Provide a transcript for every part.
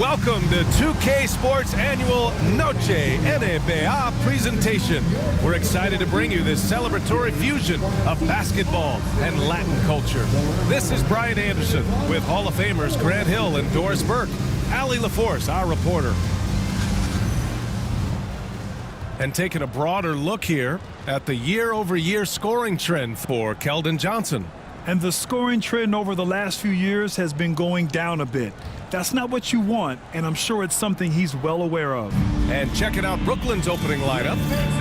Welcome to 2K Sports Annual Noche NBA presentation. We're excited to bring you this celebratory fusion of basketball and Latin culture. This is Brian Anderson with Hall of Famers Grant Hill and Doris Burke. Allie LaForce, our reporter. And taking a broader look here at the year-over-year scoring trend for Keldon Johnson. And the scoring trend over the last few years has been going down a bit. That's not what you want, and I'm sure it's something he's well aware of. And checking out Brooklyn's opening lineup.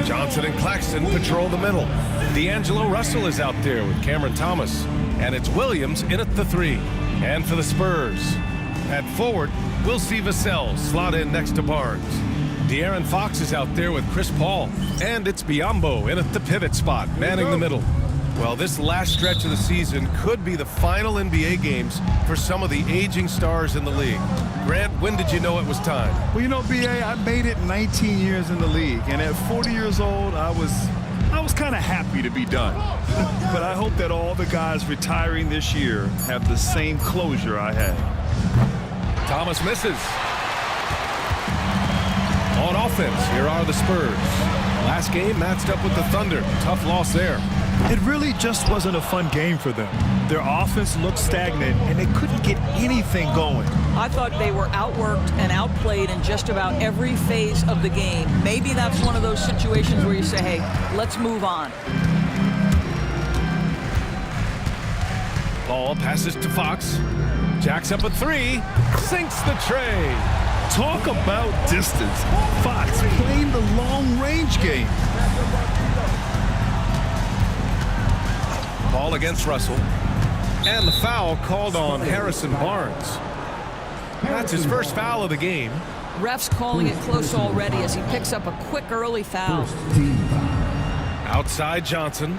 Johnson and Claxton patrol the middle. D'Angelo Russell is out there with Cameron Thomas. And it's Williams in at the 3. And for the Spurs, at forward, we'll see Vassell slot in next to Barnes. De'Aaron Fox is out there with Chris Paul. And it's Biyombo in at the pivot spot, manning the middle. Well, this last stretch of the season could be the final NBA games for some of the aging stars in the league. Grant, when did you know it was time? Well, you know, B.A., I made it 19 years in the league, and at 40 years old, I was kind of happy to be done. But I hope that all the guys retiring this year have the same closure I had. Thomas misses. On offense, here are the Spurs. Last game matched up with the Thunder. Tough loss there. It really just wasn't a fun game for them. Their offense looked stagnant, and they couldn't get anything going. I thought they were outworked and outplayed in just about every phase of the game. Maybe that's one of those situations where you say, hey, let's move on. Ball passes to Fox. Jacks up a 3. Sinks the tray. Talk about distance. Fox playing the long-range game. Ball against Russell. And the foul called on Harrison Barnes. That's his first foul of the game. Ref's calling it close already as he picks up a quick early foul. Outside Johnson.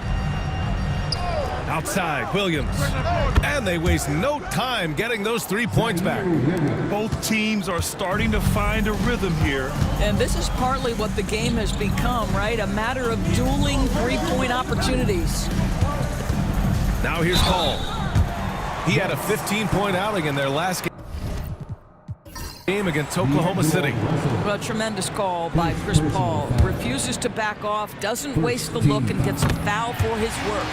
Outside Williams. And they waste no time getting those 3 points back. Both teams are starting to find a rhythm here. And this is partly what the game has become, right? A matter of dueling three-point opportunities. Now here's Paul. He had a 15-point outing in their last game against Oklahoma City. Well, a tremendous call by Chris Paul. Refuses to back off, doesn't waste the look, and gets a foul for his work.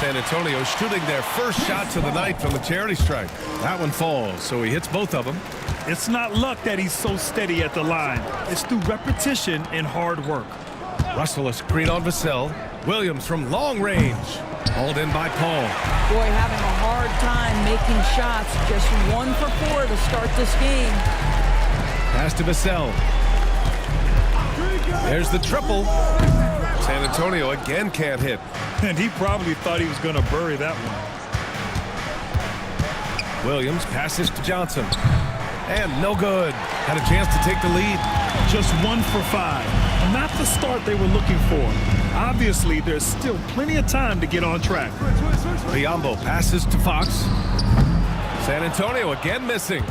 San Antonio shooting their first shots of the night from the charity stripe. That one falls, so he hits both of them. It's not luck that he's so steady at the line. It's through repetition and hard work. Russell a screen on Vassell. Williams from long range. Hauled in by Paul. Boy, having a hard time making shots. Just 1 for 4 to start this game. Pass to Vassell. There's the triple. San Antonio again can't hit. And he probably thought he was going to bury that one. Williams passes to Johnson. And no good. Had a chance to take the lead. Just 1 for 5. Not the start they were looking for. Obviously, there's still plenty of time to get on track. Biyombo passes to Fox. San Antonio again missing.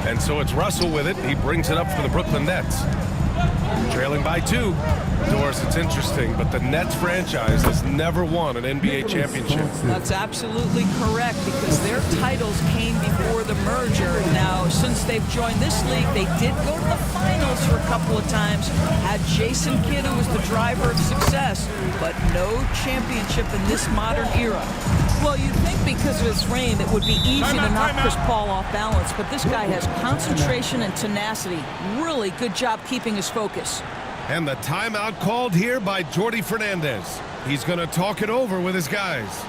And so it's Russell with it. He brings it up for the Brooklyn Nets. Trailing by 2. Doris, it's interesting, but the Nets franchise has never won an NBA championship. That's absolutely correct because their titles came before the merger. Now, since they've joined this league, they did go to the finals for a couple of times. Had Jason Kidd, who was the driver of success, but no championship in this modern era. Well, you'd think because of his frame, it would be easy to knock Chris Paul off balance, but this guy has concentration and tenacity. Really good job keeping his focus. And the timeout called here by Jordi Fernandez. He's going to talk it over with his guys.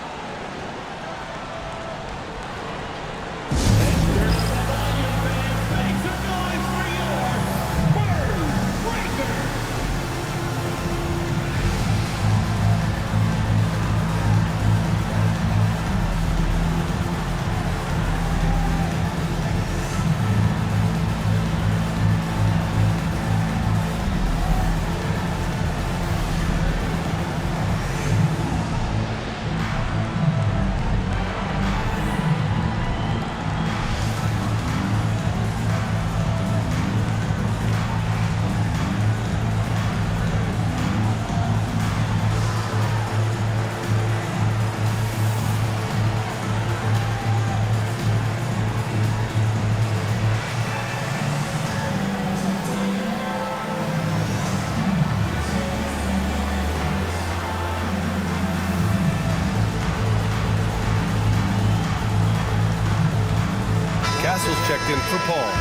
in for Paul.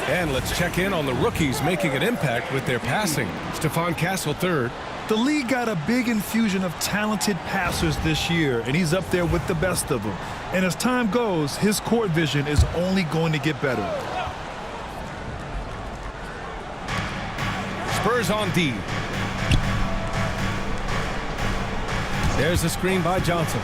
And let's check in on the rookies making an impact with their passing. Stephon Castle third. The league got a big infusion of talented passers this year, and he's up there with the best of them. And as time goes, his court vision is only going to get better. Spurs on D. There's a screen by Johnson.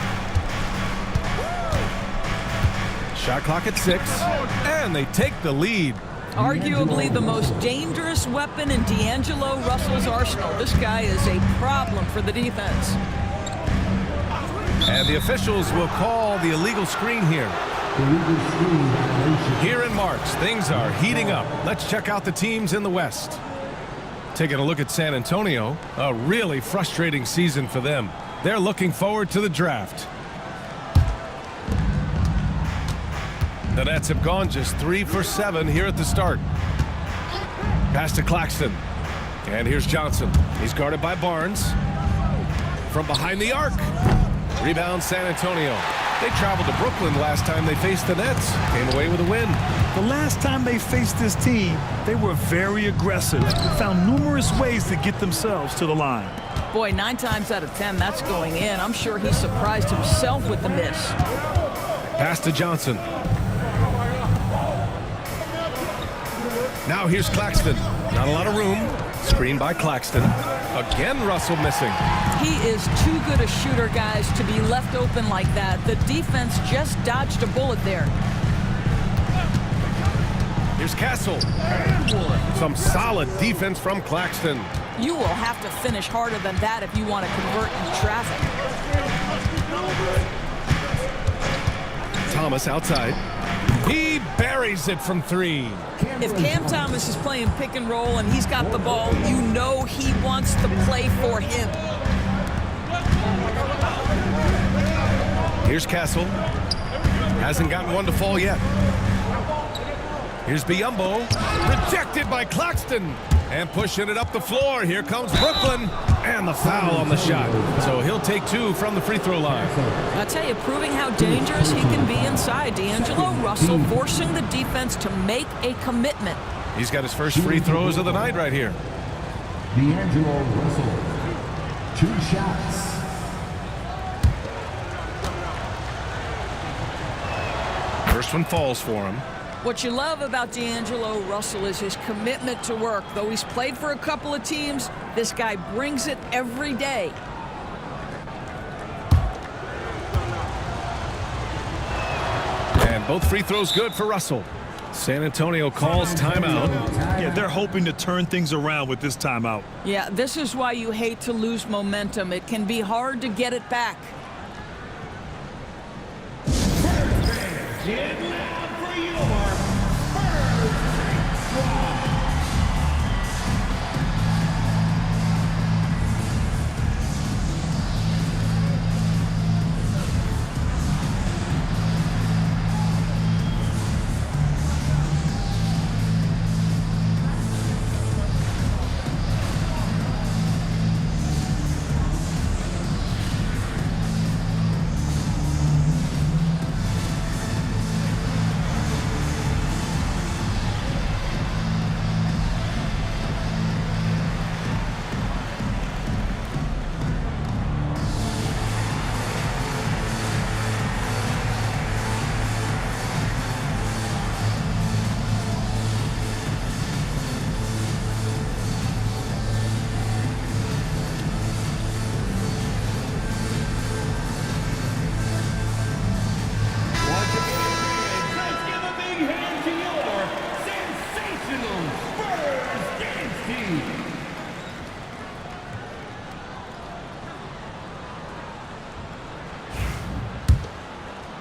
Shot clock at 6, and they take the lead. Arguably the most dangerous weapon in D'Angelo Russell's arsenal. This guy is a problem for the defense. And the officials will call the illegal screen here. Here in March, things are heating up. Let's check out the teams in the West. Taking a look at San Antonio, a really frustrating season for them. They're looking forward to the draft. The Nets have gone just 3 for 7 here at the start. Pass to Claxton. And here's Johnson. He's guarded by Barnes. From behind the arc. Rebound San Antonio. They traveled to Brooklyn last time they faced the Nets. Came away with a win. The last time they faced this team, they were very aggressive. Found numerous ways to get themselves to the line. Boy, 9 times out of 10, that's going in. I'm sure he surprised himself with the miss. Pass to Johnson. Now here's Claxton. Not a lot of room. Screen by Claxton. Again, Russell missing. He is too good a shooter, guys, to be left open like that. The defense just dodged a bullet there. Here's Castle. Some solid defense from Claxton. You will have to finish harder than that if you want to convert in traffic. Thomas outside. He buries it from 3. If Cam Thomas is playing pick and roll and he's got the ball, you know he wants to play for him. Here's Castle. Hasn't gotten one to fall yet. Here's Biyombo. Rejected by Claxton. And pushing it up the floor. Here comes Brooklyn. And the foul on the shot. So he'll take 2 from the free throw line. I tell you, proving how dangerous he can be inside. D'Angelo Russell forcing the defense to make a commitment. He's got his first free throws of the night right here. D'Angelo Russell, 2 shots. First one falls for him. What you love about D'Angelo Russell is his commitment to work. Though he's played for a couple of teams, this guy brings it every day. And both free throws good for Russell. San Antonio calls timeout. Yeah, they're hoping to turn things around with this timeout. Yeah, this is why you hate to lose momentum. It can be hard to get it back.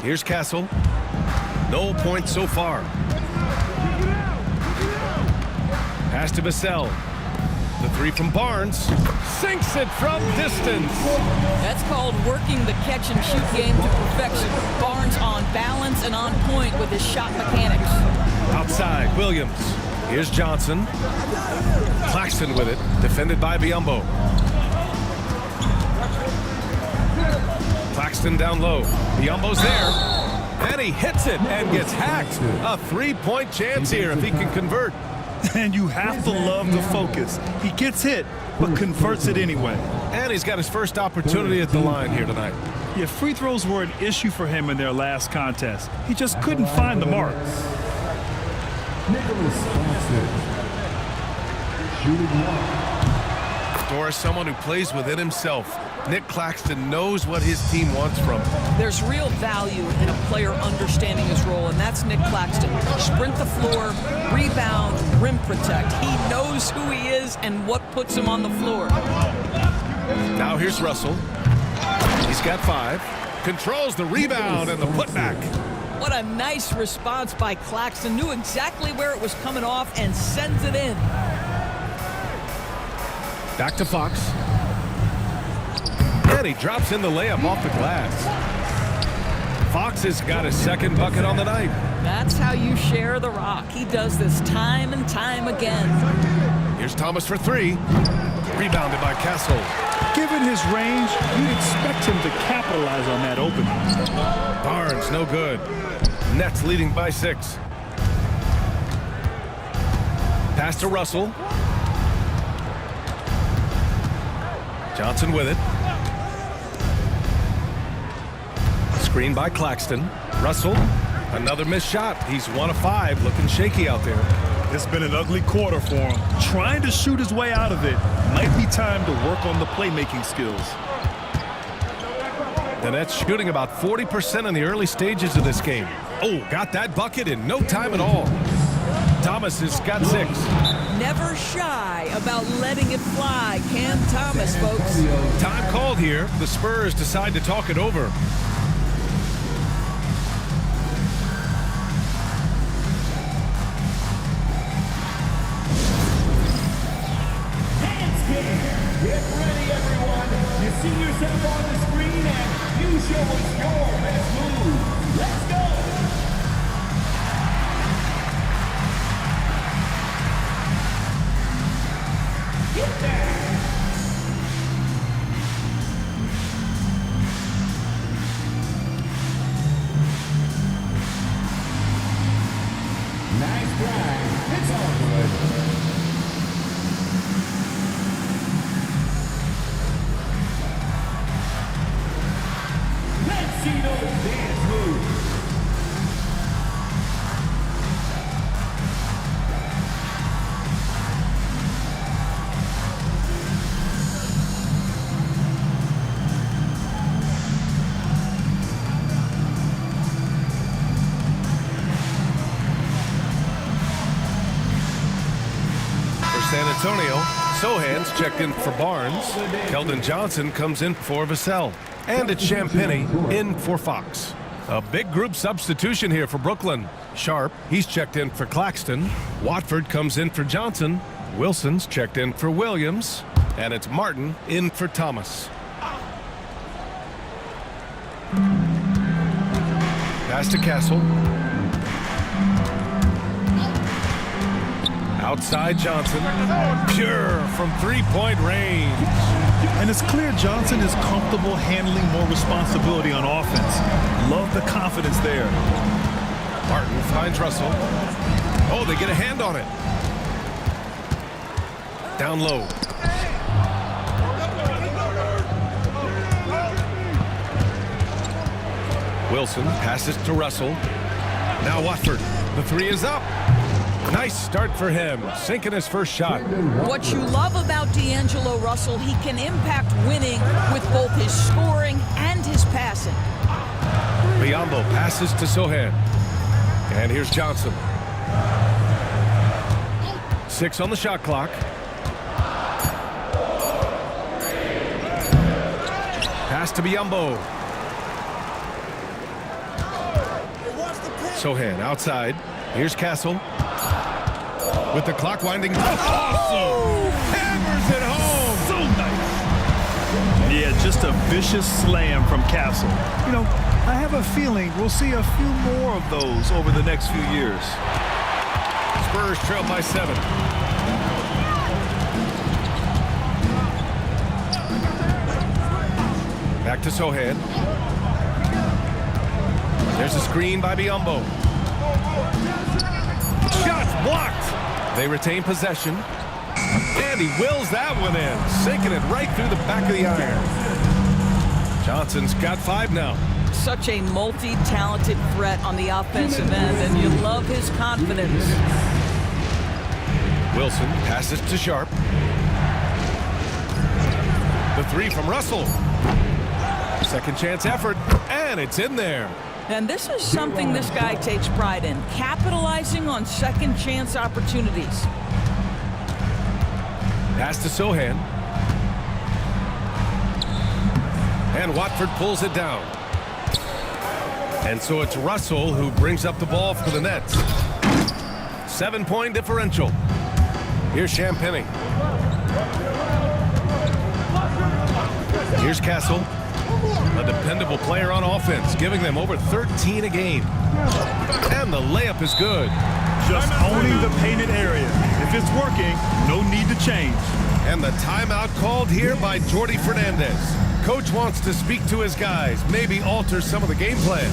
Here's Castle. No points so far. Pass to Vassell. The 3 from Barnes. Sinks it from distance. That's called working the catch and shoot game to perfection. Barnes on balance and on point with his shot mechanics. Outside, Williams. Here's Johnson. Claxton with it. Defended by Biyombo. Claxton down low. Biyombo's there. And he hits it and gets hacked. A three-point chance here if he can convert. And you have to love the focus. He gets hit, but converts it anyway. And he's got his first opportunity at the line here tonight. Yeah, free throws were an issue for him in their last contest. He just couldn't find the mark. Nicholas Claxton. Shooting one. Doris, someone who plays within himself. Nick Claxton knows what his team wants from him. There's real value in a player understanding his role, and that's Nick Claxton. Sprint the floor, rebound, rim protect. He knows who he is and what puts him on the floor. Now here's Russell. He's got 5. Controls the rebound and the putback. What a nice response by Claxton. Knew exactly where it was coming off and sends it in. Back to Fox. And he drops in the layup off the glass. Fox has got his second bucket on the night. That's how you share the rock. He does this time and time again. Here's Thomas for 3. Rebounded by Castle. Given his range, you'd expect him to capitalize on that opening. Barnes, no good. Nets leading by 6. Pass to Russell. Johnson with it. Screen by Claxton. Russell, another missed shot. He's 1 of 5, looking shaky out there. It's been an ugly quarter for him. Trying to shoot his way out of it. Might be time to work on the playmaking skills. The Nets shooting about 40% in the early stages of this game. Oh, got that bucket in no time at all. Thomas has got 6. Never shy about letting it fly. Cam Thomas, folks. Time called here. The Spurs decide to talk it over. Get ready, everyone. You see yourself on the screen and you show us your best move. Let's go. Get that. Nice drive. It's all good. Let's see those dance moves. For San Antonio, Sohan's checked in for Barnes. Keldon Johnson comes in for Vassell. And it's Champagny in for Fox. A big group substitution here for Brooklyn. Sharp, he's checked in for Claxton. Watford comes in for Johnson. Wilson's checked in for Williams. And it's Martin in for Thomas. Pass to Castle. Outside Johnson. Pure from three-point range. And it's clear Johnson is comfortable handling more responsibility on offense. Love the confidence there. Martin finds Russell. Oh, they get a hand on it. Down low. Wilson passes to Russell. Now Watford. The 3 is up. Nice start for him, sinking his first shot. What you love about D'Angelo Russell, he can impact winning with both his scoring and his passing. Biyombo passes to Sohan. And here's Johnson. 6 on the shot clock. Pass to Biyombo. Sohan outside. Here's Castle. With the clock winding. Oh! Hammers it home! So nice. Yeah, just a vicious slam from Castle. You know, I have a feeling we'll see a few more of those over the next few years. Spurs trail by 7. Back to Sohan. There's a screen by Biombo. Shot blocked. They retain possession. And he wills that one in, sinking it right through the back of the iron. Johnson's got 5 now. Such a multi-talented threat on the offensive end, and you love his confidence. Wilson passes to Sharp. The 3 from Russell. Second chance effort, and it's in there. And this is something this guy takes pride in, capitalizing on second chance opportunities. Pass to Sohan. And Watford pulls it down. And so it's Russell who brings up the ball for the Nets. 7-point differential. Here's Champagny. Here's Castle. A dependable player on offense, giving them over 13 a game. And the layup is good. Just owning the painted area. If it's working, no need to change. And the timeout called here by Jordi Fernandez. Coach wants to speak to his guys, maybe alter some of the game plan.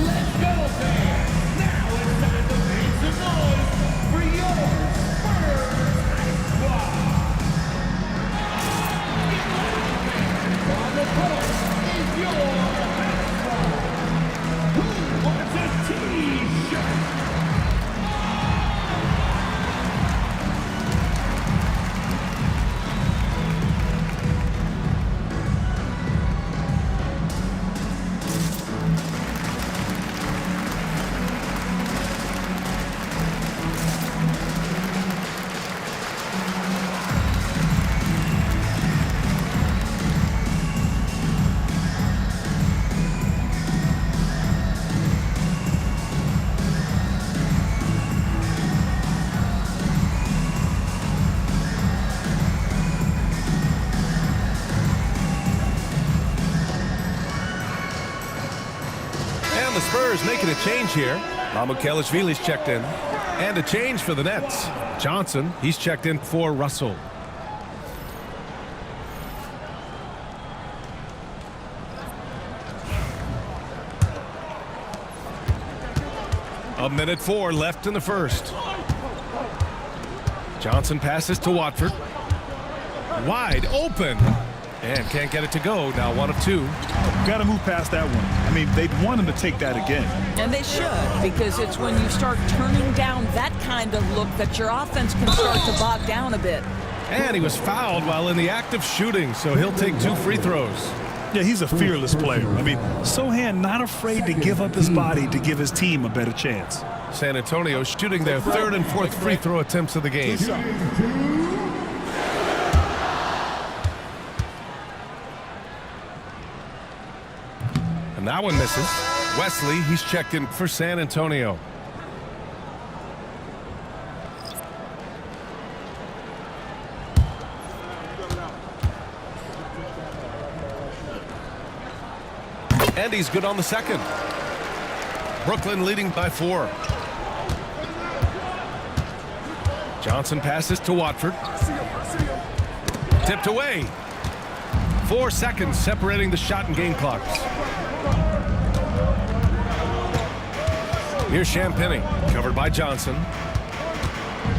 Let's go, fans! Now it's time to make some noise for your Spurs squad! On the court is your mascot. Who wants a T-shirt? The Spurs making a change here. Mamukelashvili's checked in. And a change for the Nets. Johnson, he's checked in for Russell. A minute 4 left in the first. Johnson passes to Watford. Wide open. And can't get it to go. Now 1 of 2. Got to move past that one. I mean, they'd want him to take that again. And they should, because it's when you start turning down that kind of look that your offense can start to bog down a bit. And he was fouled while in the act of shooting, so he'll take 2 free throws. Yeah, he's a fearless player. I mean, Sohan not afraid to give up his body to give his team a better chance. San Antonio shooting their 3rd and 4th free throw attempts of the game. And that one misses. Wesley, he's checked in for San Antonio. And he's good on the second. Brooklyn leading by 4. Johnson passes to Watford. Tipped away. 4 seconds separating the shot and game clocks. Here's Champagny, covered by Johnson.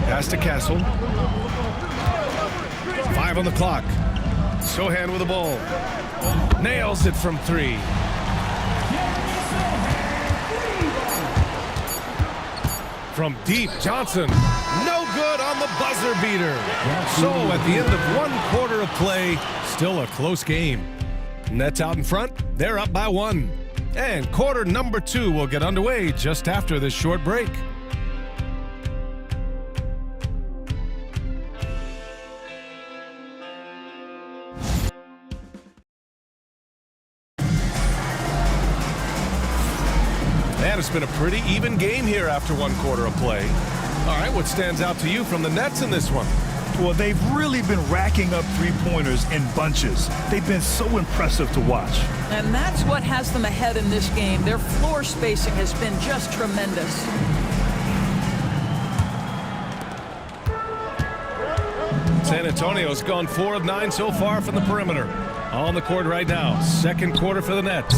Pass to Castle. 5 on the clock. Sohan with the ball. Nails it from 3. From deep, Johnson. No good on the buzzer beater. So at the end of 1 quarter of play, still a close game. Nets out in front. They're up by 1. And quarter number 2 will get underway just after this short break. And it's been a pretty even game here after 1 quarter of play. All right, what stands out to you from the Nets in this one? Well, they've really been racking up three-pointers in bunches. They've been so impressive to watch. And that's what has them ahead in this game. Their floor spacing has been just tremendous. San Antonio's gone 4 of 9 so far from the perimeter. On the court right now, second quarter for the Nets.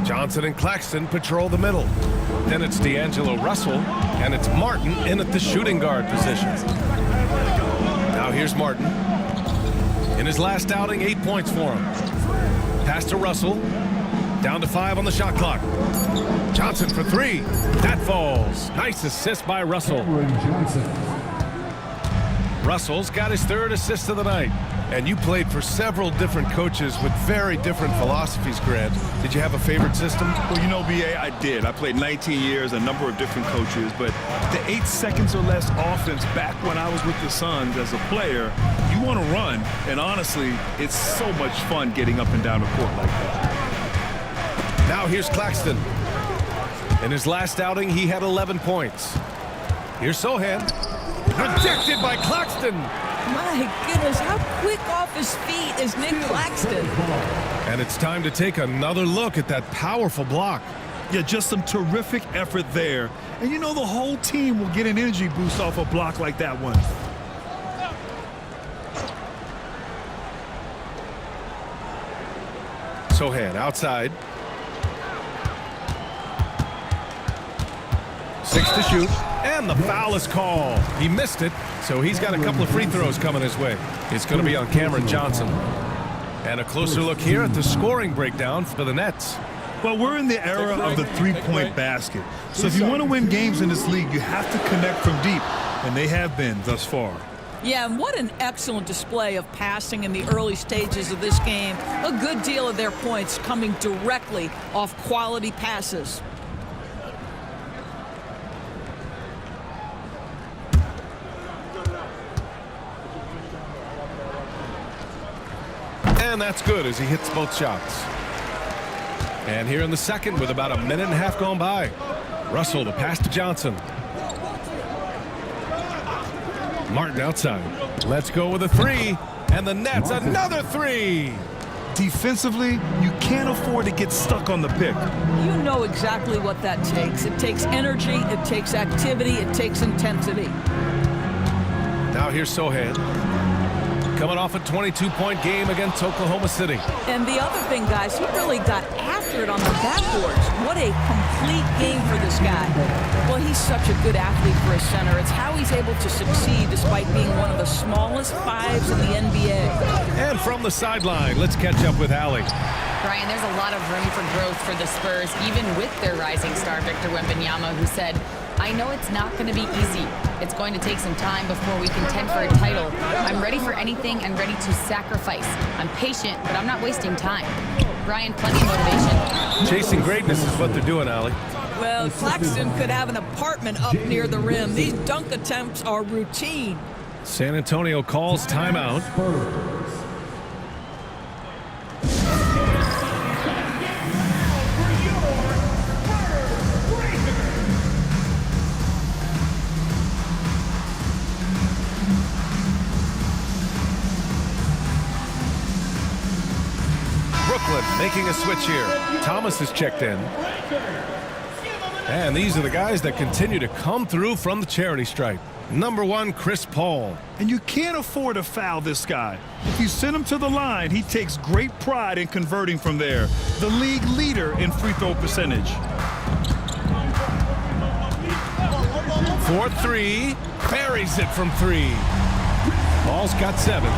Johnson and Claxton patrol the middle. Then it's D'Angelo Russell, and it's Martin in at the shooting guard position. Now here's Martin. In his last outing, 8 points for him. Pass to Russell. Down to 5 on the shot clock. Johnson for 3. That falls. Nice assist by Russell. Russell's got his 3rd assist of the night. And you played for several different coaches with very different philosophies, Grant. Did you have a favorite system? Well, you know, B.A., I did. I played 19 years, a number of different coaches, but the 8 seconds or less offense back when I was with the Suns as a player, you want to run, and honestly, it's so much fun getting up and down the court like that. Now here's Claxton. In his last outing, he had 11 points. Here's Sohan. Rejected by Claxton. My goodness, how quick off his feet is Nick Claxton? And it's time to take another look at that powerful block. Yeah, just some terrific effort there. And you know the whole team will get an energy boost off a block like that one. Sohan outside. 6 to shoot. And the foul is called. He missed it, so he's got a couple of free throws coming his way. It's going to be on Cameron Johnson. And a closer look here at the scoring breakdown for the Nets. Well, we're in the era of the three-point basket. So if you want to win games in this league, you have to connect from deep, and they have been thus far. Yeah, and what an excellent display of passing in the early stages of this game. A good deal of their points coming directly off quality passes. And that's good as he hits both shots. And here in the second with about a minute and a half gone by. Russell to pass to Johnson. Martin outside. Let's go with a 3. And the Nets another 3. Defensively, you can't afford to get stuck on the pick. You know exactly what that takes. It takes energy, it takes activity, it takes intensity. Now here's Sohan. Coming off a 22-point game against Oklahoma City. And the other thing, guys, he really got after it on the backboards. What a complete game for this guy. Well, he's such a good athlete for a center. It's how he's able to succeed despite being one of the smallest 5s in the NBA. And from the sideline, let's catch up with Allie. Brian, there's a lot of room for growth for the Spurs, even with their rising star, Victor Wembanyama, who said, I know it's not going to be easy. It's going to take some time before we contend for a title. I'm ready for anything and ready to sacrifice. I'm patient, but I'm not wasting time. Brian, plenty of motivation. Chasing greatness is what they're doing, Allie. Well, Claxton could have an apartment up near the rim. These dunk attempts are routine. San Antonio calls timeout. Brooklyn making a switch here. Thomas is checked in. And these are the guys that continue to come through from the charity stripe. Number 1, Chris Paul. And you can't afford to foul this guy. If you send him to the line, he takes great pride in converting from there. The league leader in free throw percentage. 4-3. Buries it from 3. Paul's got 7.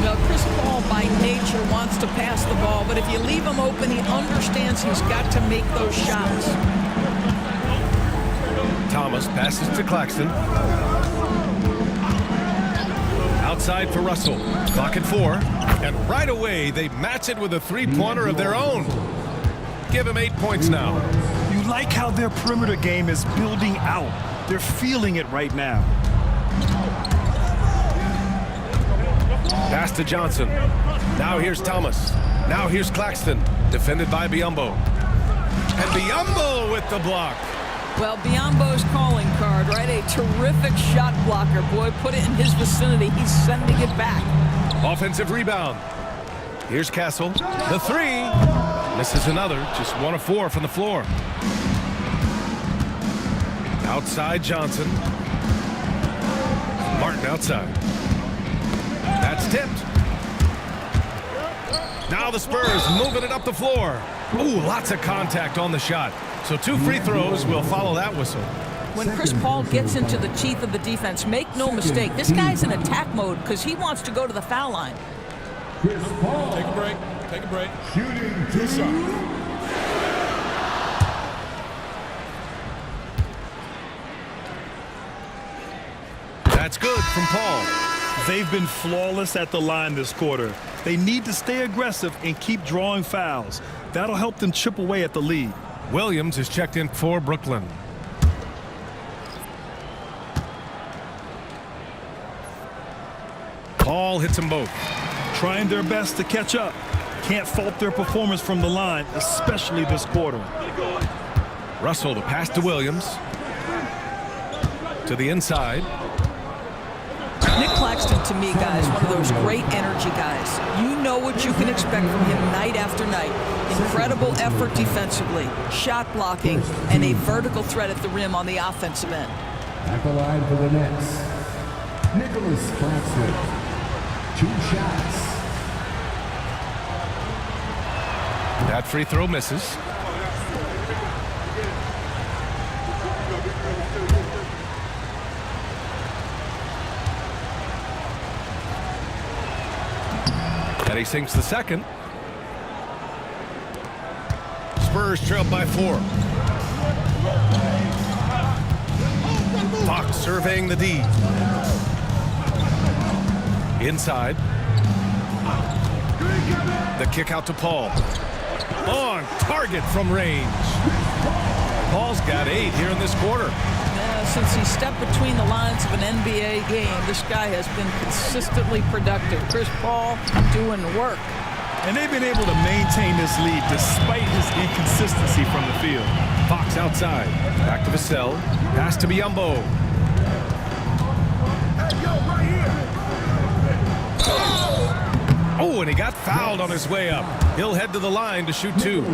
Well, Chris Paul by nature wants to pass the ball, but if you leave him open, he understands he's got to make those shots. Thomas passes to Claxton. Outside for Russell. Clock at 4. And right away, they match it with a three-pointer of their own. Give him 8 points now. You like how their perimeter game is building out. They're feeling it right now. Pass to Johnson. Now here's Thomas. Now here's Claxton. Defended by Biyombo. And Biyombo with the block. Well, Biyombo's calling card, right? A terrific shot blocker. Boy, put it in his vicinity. He's sending it back. Offensive rebound. Here's Castle. The 3. Misses another. Just 1 of 4 from the floor. Outside Johnson. Martin outside. That's tipped. Now the Spurs moving it up the floor. Ooh, lots of contact on the shot. So 2 free throws will follow that whistle. When Chris Paul gets into the teeth of the defense, make no mistake, this guy's in attack mode because he wants to go to the foul line. Chris Paul. Take a break. Take a break. Shooting 2. That's good from Paul. They've been flawless at the line this quarter. They need to stay aggressive and keep drawing fouls. That'll help them chip away at the lead. Williams is checked in for Brooklyn. Paul hits them both. Trying their best to catch up. Can't fault their performance from the line, especially this quarter. Russell, the pass to Williams. To the inside. Nick Claxton, to me, guys, one of those great energy guys. You know what you can expect from him night after night. Incredible effort defensively, shot blocking, and a vertical threat at the rim on the offensive end. At the line for the Nets, Nicholas Claxton. 2 shots. That free throw misses. And he sinks the second. Spurs trail by 4. Fox surveying the D. Inside. The kick out to Paul. On target from range. Paul's got 8 here in this quarter. Since he stepped between the lines of an NBA game, this guy has been consistently productive. Chris Paul doing work. And they've been able to maintain this lead despite his inconsistency from the field. Fox outside. Back to Vassell. Pass to Biyombo. Oh, and he got fouled on his way up. He'll head to the line to shoot 2.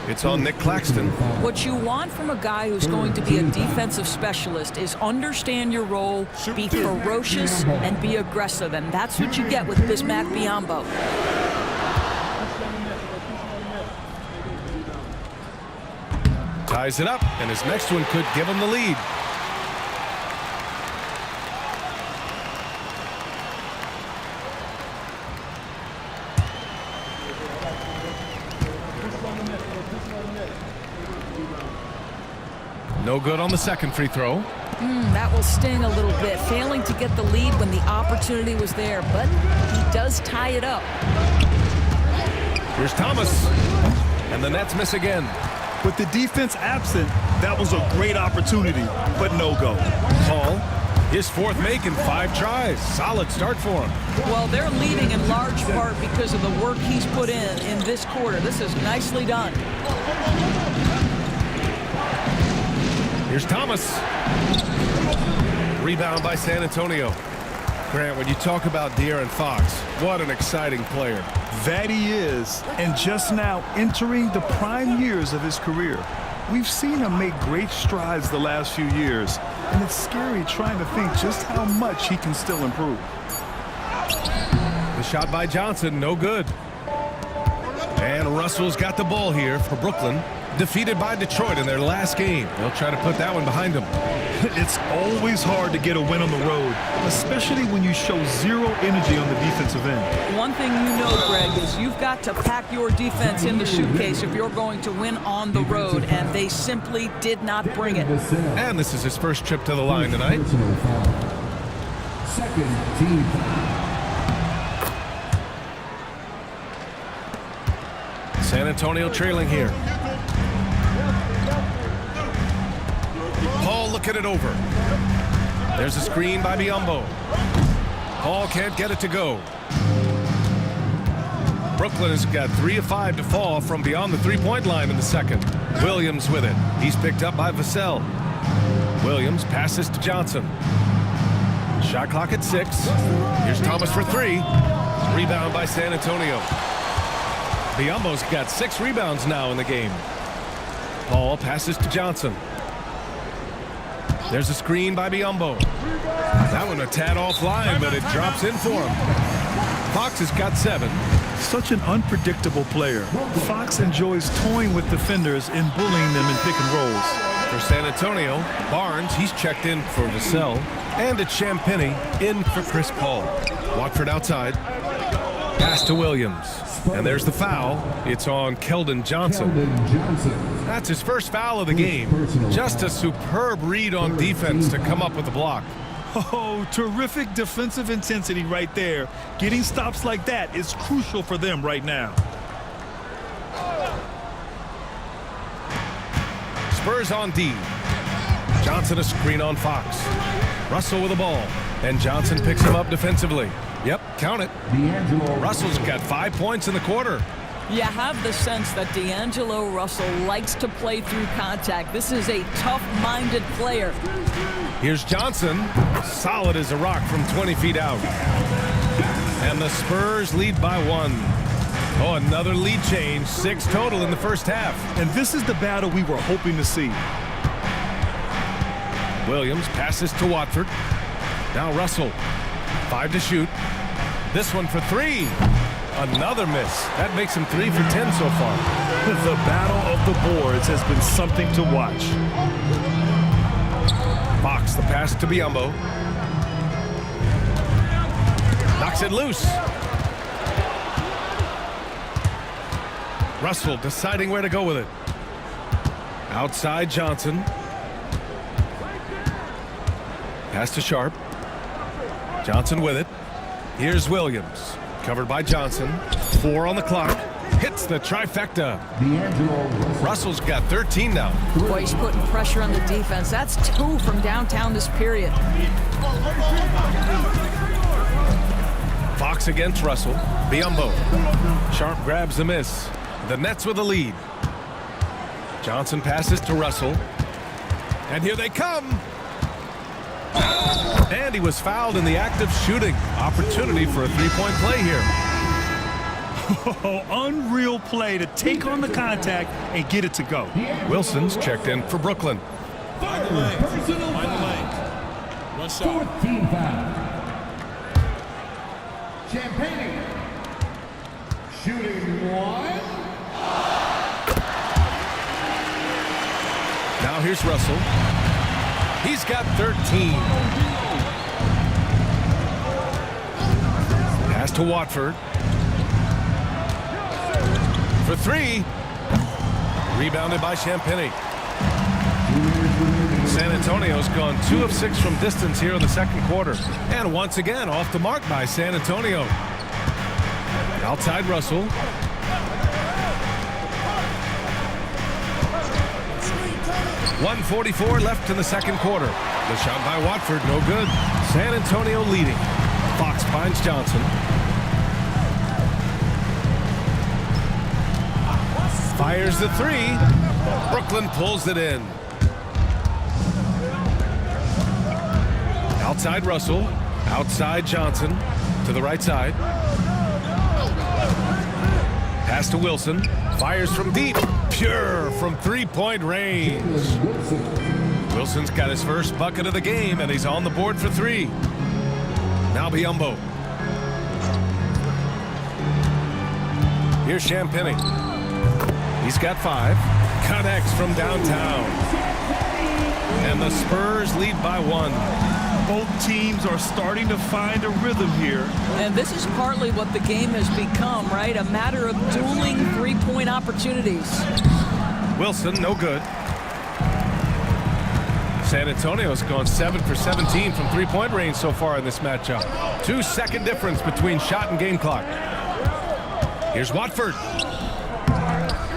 It's on Nick Claxton. What you want from a guy who's going to be a defensive specialist is understand your role, be ferocious, and be aggressive. And that's what you get with Bismack Biyombo. Ties it up, and his next one could give him the lead. No good on the second free throw. That will sting a little bit, failing to get the lead when the opportunity was there, but he does tie it up. Here's Thomas, and the Nets miss again. With the defense absent, that was a great opportunity, but no go. Paul, his 4th make in 5 tries. Solid start for him. Well, they're leading in large part because of the work he's put in this quarter. This is nicely done. Here's Thomas. Rebound by San Antonio. Grant, when you talk about De'Aaron Fox, what an exciting player. That he is, and just now entering the prime years of his career. We've seen him make great strides the last few years, and it's scary trying to think just how much he can still improve. The shot by Johnson, no good. And Russell's got the ball here for Brooklyn. Defeated by Detroit in their last game. They'll try to put that one behind them. It's always hard to get a win on the road, especially when you show zero energy on the defensive end. One thing you know, Greg, is you've got to pack your defense in the suitcase if you're going to win on the road, and they simply did not bring it. And this is his first trip to the line tonight. Second team foul. San Antonio trailing here. Paul looking it over. There's a screen by Biyombo. Paul can't get it to go. Brooklyn has got 3 of 5 to fall from beyond the 3-point line in the second. Williams with it. He's picked up by Vassell. Williams passes to Johnson. Shot clock at 6. Here's Thomas for 3. Rebound by San Antonio. Biyombo's got 6 rebounds now in the game. Paul passes to Johnson. There's a screen by Biyombo. That one a tad offline, but it drops in for him. Fox has got 7. Such an unpredictable player. Fox enjoys toying with defenders and bullying them in pick and rolls. For San Antonio, Barnes, he's checked in for Vassell. And it's Champagny in for Chris Paul. Watford outside. Pass to Williams. And there's the foul. It's on Keldon Johnson. That's his first foul of the game. Just a superb read on defense to come up with the block. Oh, terrific defensive intensity right there. Getting stops like that is crucial for them right now. Spurs on D. Johnson a screen on Fox. Russell with the ball. And Johnson picks him up defensively. Yep, count it. Russell's got 5 points in the quarter. You have the sense that D'Angelo Russell likes to play through contact. This is a tough-minded player. Here's Johnson, solid as a rock from 20 feet out. And the Spurs lead by 1. Oh, another lead change, 6 total in the first half. And this is the battle we were hoping to see. Williams passes to Watford. Now Russell, 5 to shoot. This one for 3. Another miss. That makes him 3 for 10 so far. The battle of the boards has been something to watch. Fox, the pass to Biyombo. Knocks it loose. Russell deciding where to go with it. Outside Johnson. Pass to Sharp. Johnson with it. Here's Williams. Covered by Johnson. 4 on the clock. Hits the trifecta. Russell's got 13 now. Boy, he's putting pressure on the defense. That's 2 from downtown this period. Fox against Russell. Biyombo. Sharp grabs the miss. The Nets with the lead. Johnson passes to Russell. And here they come. And he was fouled in the act of shooting. Opportunity for a 3-point play here. Oh, unreal play to take on the contact and get it to go. Wilson's checked in for Brooklyn. Find the lane. One shot. 14 foul. Champagny. Shooting 1. Now here's Russell. He's got 13. Pass to Watford. For 3. Rebounded by Champagny. San Antonio's gone 2 of 6 from distance here in the second quarter. And once again, off the mark by San Antonio. Outside Russell. .144 left in the second quarter. The shot by Watford, no good. San Antonio leading. Fox finds Johnson. Fires the 3. Brooklyn pulls it in. Outside Russell. Outside Johnson. To the right side. Pass to Wilson. Fires from deep. Pure from 3-point range. Wilson's got his first bucket of the game, and he's on the board for 3. Now Biyombo. Here's Champagny. He's got 5. Connects from downtown. And the Spurs lead by 1. Both teams are starting to find a rhythm here. And this is partly what the game has become, right? A matter of dueling 3-point opportunities. Wilson, no good. San Antonio's gone 7 for 17 from 3-point range so far in this matchup. 2-second difference between shot and game clock. Here's Watford.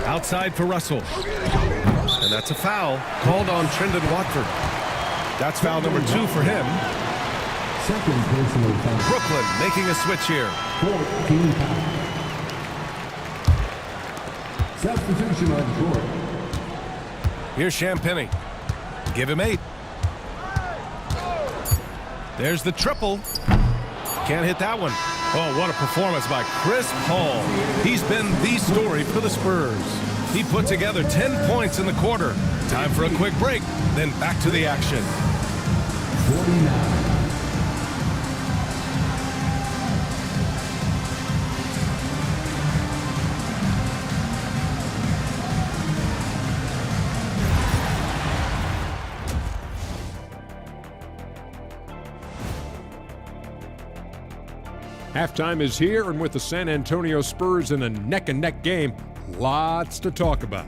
Outside for Russell. And that's a foul called on Trendon Watford. That's foul number 2 for him. Second personal foul. Brooklyn making a switch here. 14 foul. Substitution on court. Here's Champagny. Give him 8. There's the triple. Can't hit that one. Oh, what a performance by Chris Paul. He's been the story for the Spurs. He put together 10 points in the quarter. Time for a quick break, then back to the action. 49. Halftime is here, and with the San Antonio Spurs in a neck-and-neck game, lots to talk about.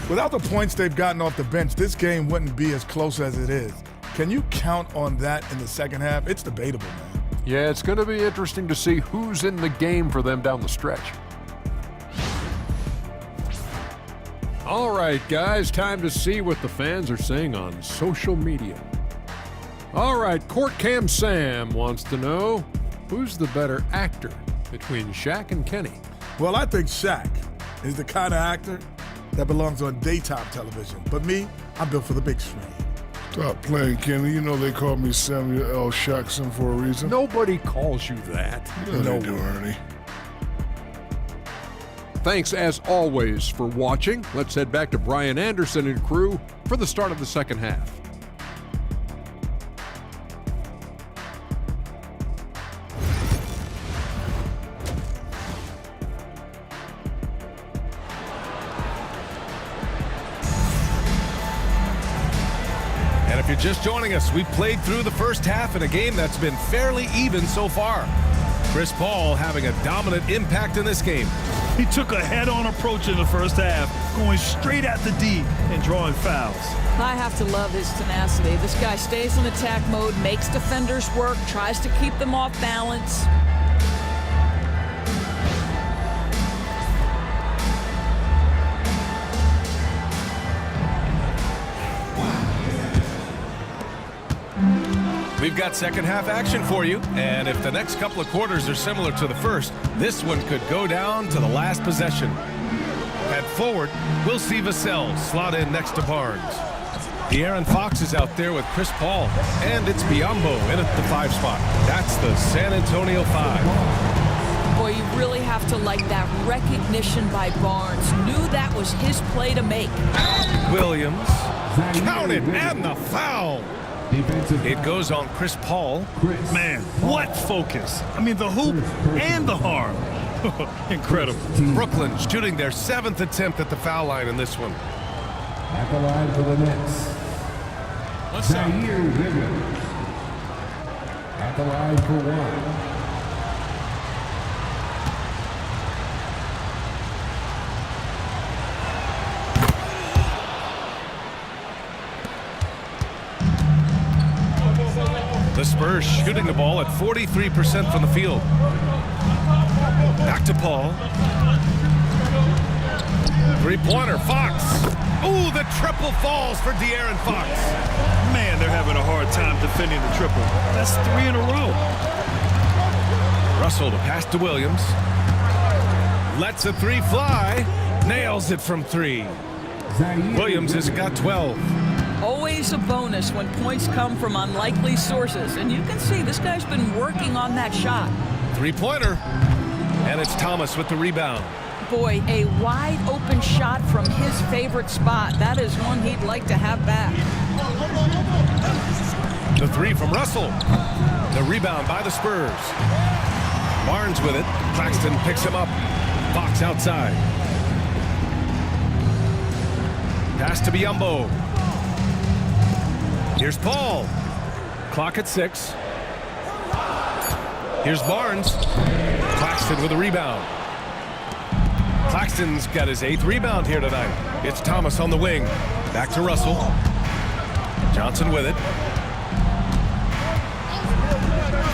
Without the points they've gotten off the bench, this game wouldn't be as close as it is. Can you count on that in the second half? It's debatable, man. Yeah, it's going to be interesting to see who's in the game for them down the stretch. All right, guys, time to see what the fans are saying on social media. All right, Court Cam Sam wants to know, who's the better actor between Shaq and Kenny? Well, I think Shaq is the kind of actor that belongs on daytime television. But me, I'm built for the big screen. Stop playing, Kenny. You know they call me Samuel L. Jackson for a reason. Nobody calls you that. Yeah, they do, Ernie. Thanks, as always, for watching. Let's head back to Brian Anderson and crew for the start of the second half. And if you're just joining us, we played through the first half in a game that's been fairly even so far. Chris Paul having a dominant impact in this game. He took a head-on approach in the first half, going straight at the D and drawing fouls. I have to love his tenacity. This guy stays in attack mode, makes defenders work, tries to keep them off balance. We've got second half action for you, and if the next couple of quarters are similar to the first, this one could go down to the last possession. At forward, we'll see Vassell slot in next to Barnes. De'Aaron Fox is out there with Chris Paul, and it's Biyombo in at the 5 spot. That's the San Antonio 5. Boy, you really have to like that recognition by Barnes. Knew that was his play to make. Williams, counted, and the foul. It goes on Chris Paul. Man, what focus. I mean, the hoop and the harm. Incredible. Brooklyn shooting their 7th attempt at the foul line in this one. At the line for the Nets. Zaire Williams. At the line for 1. The Spurs shooting the ball at 43% from the field. Back to Paul. Three-pointer, Fox. Ooh, the triple falls for De'Aaron Fox. Man, they're having a hard time defending the triple. That's 3 in a row. Russell to pass to Williams. Lets a 3 fly. Nails it from 3. Williams has got 12. Always a bonus when points come from unlikely sources. And you can see this guy's been working on that shot. Three-pointer. And it's Thomas with the rebound. Boy, a wide open shot from his favorite spot. That is one he'd like to have back. The 3 from Russell. The rebound by the Spurs. Barnes with it. Claxton picks him up. Fox outside. Pass to Biyombo. Here's Paul. Clock at 6. Here's Barnes. Claxton with a rebound. Claxton's got his 8th rebound here tonight. It's Thomas on the wing. Back to Russell. Johnson with it.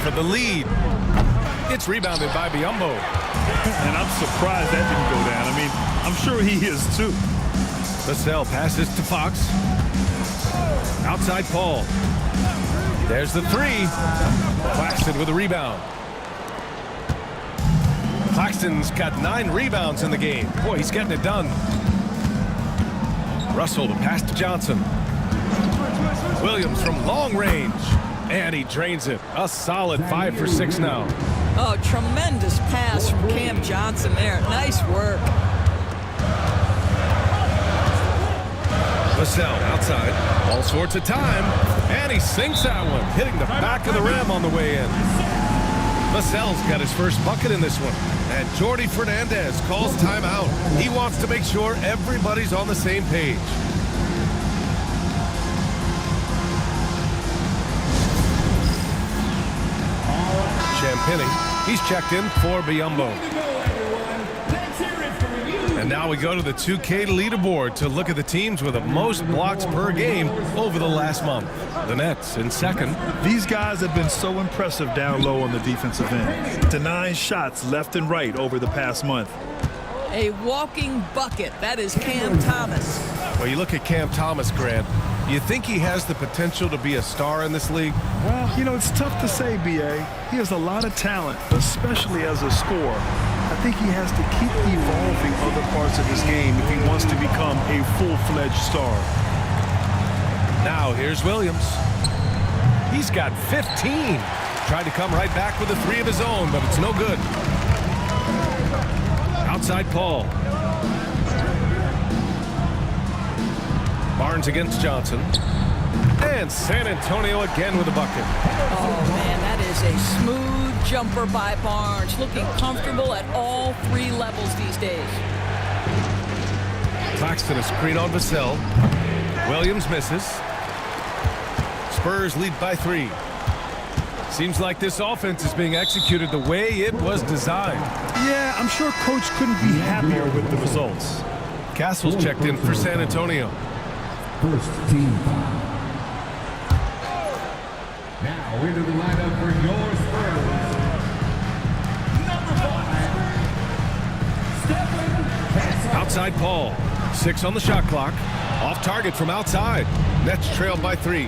For the lead. It's rebounded by Biyombo. And I'm surprised that didn't go down. I mean, I'm sure he is too. Vassell passes to Fox. Outside Paul. There's the 3. Claxton with a rebound. Claxton's got 9 rebounds in the game. Boy, he's getting it done. Russell to pass to Johnson. Williams from long range. And he drains it. A solid 5 for 6 now. Oh, tremendous pass from Cam Johnson there. Nice work. Vassell outside. All sorts of time. And he sinks that one, hitting the back of the rim on the way in. Vassell's got his first bucket in this one. And Jordi Fernandez calls timeout. He wants to make sure everybody's on the same page. Penny. He's checked in for Biyombo. And now we go to the 2K leaderboard to look at the teams with the most blocks per game over the last month. The Nets in second. These guys have been so impressive down low on the defensive end. Denying shots left and right over the past month. A walking bucket. That is Cam Thomas. Well, you look at Cam Thomas, Grant. You think he has the potential to be a star in this league? Well, you know, it's tough to say, B.A. He has a lot of talent, especially as a scorer. I think he has to keep evolving other parts of his game if he wants to become a full-fledged star. Now, here's Williams. He's got 15. Tried to come right back with a three of his own, but it's no good. Outside Paul. Barnes against Johnson. And San Antonio again with a bucket. Oh, man, that is a smooth jumper by Barnes. Looking comfortable at all three levels these days. Claxton a screen on Vassell. Williams misses. Spurs lead by 3. Seems like this offense is being executed the way it was designed. Yeah, I'm sure Coach couldn't be happier with the results. Castle's checked in for San Antonio. First team foul. Now into the lineup for your Spurs. Number 5, Outside Paul. 6 on the shot clock. Off target from outside. Nets trailed by 3.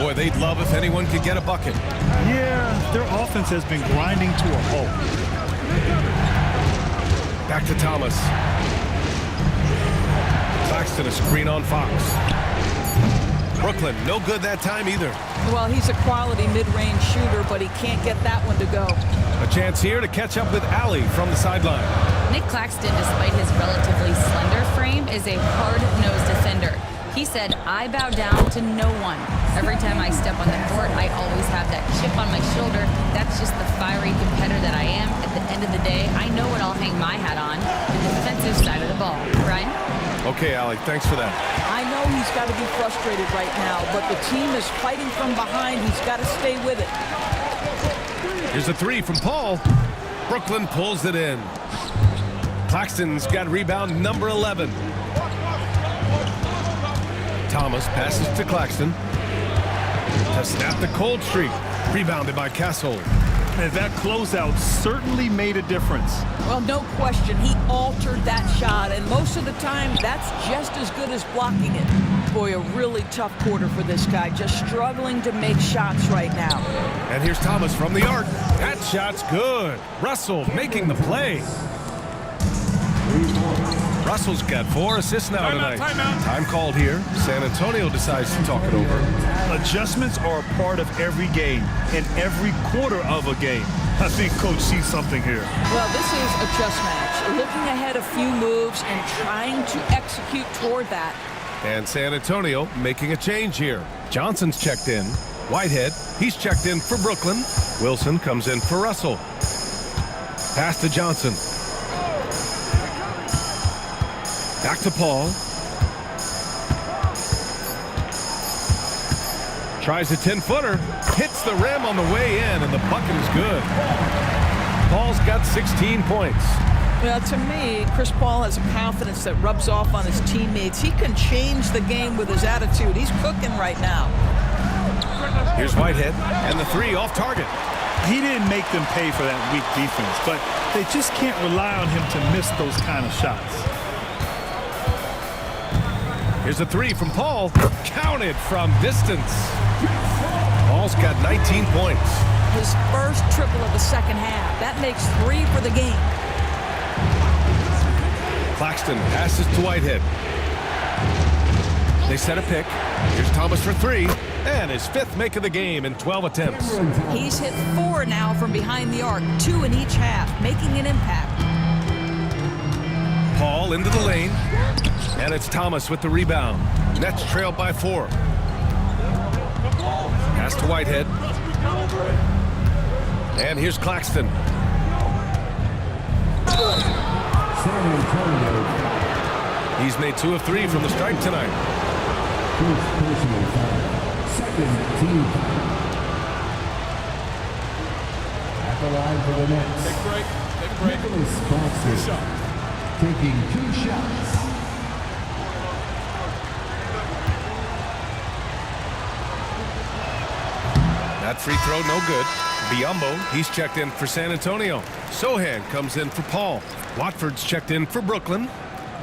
Boy, they'd love if anyone could get a bucket. Yeah, their offense has been grinding to a halt. Back to Thomas. Claxton a screen on Fox. Brooklyn, no good that time either. Well, he's a quality mid-range shooter, but he can't get that one to go. A chance here to catch up with Allie from the sideline. Nick Claxton, despite his relatively slender frame, is a hard-nosed defender. He said, "I bow down to no one. Every time I step on the court, I always have that chip on my shoulder. That's just the fiery competitor that I am. At the end of the day, I know what I'll hang my hat on, the defensive side of the ball." Ryan? Okay, Allie, thanks for that. I know he's got to be frustrated right now, but the team is fighting from behind. He's got to stay with it. Here's a 3 from Paul. Brooklyn pulls it in. Claxton's got rebound number 11. Thomas passes to Claxton to snap the cold streak. Rebounded by Castle. And that closeout certainly made a difference. Well, no question. He altered that shot, and most of the time, that's just as good as blocking it. Boy, a really tough quarter for this guy, just struggling to make shots right now. And here's Thomas from the arc. That shot's good. Russell making the play. Russell's got 4 assists now tonight. Time called here. San Antonio decides to talk it over. Adjustments are a part of every game and every quarter of a game. I think Coach sees something here. Well, this is a chess match. Looking ahead a few moves and trying to execute toward that. And San Antonio making a change here. Johnson's checked in. Whitehead, he's checked in for Brooklyn. Wilson comes in for Russell. Pass to Johnson. Back to Paul. Tries a 10-footer. Hits the rim on the way in, and the bucket is good. Paul's got 16 points. Well, to me, Chris Paul has a confidence that rubs off on his teammates. He can change the game with his attitude. He's cooking right now. Here's Whitehead, and the 3 off target. He didn't make them pay for that weak defense, but they just can't rely on him to miss those kind of shots. Here's a 3 from Paul. Counted from distance. Paul's got 19 points. His first triple of the second half. That makes 3 for the game. Claxton passes to Whitehead. They set a pick. Here's Thomas for 3. And his 5th make of the game in 12 attempts. He's hit 4 now from behind the arc. 2 in each half, making an impact. Paul into the lane. And it's Thomas with the rebound. Nets trailed by 4. Pass to Whitehead. And here's Claxton. He's made 2 of 3 from the stripe tonight. First personal foul. Second team foul. the line for the Nets. Take a break. Take a break. Nicholas Sponson taking 2 shots. That free throw, no good. Biyombo, he's checked in for San Antonio. Sohan comes in for Paul. Watford's checked in for Brooklyn.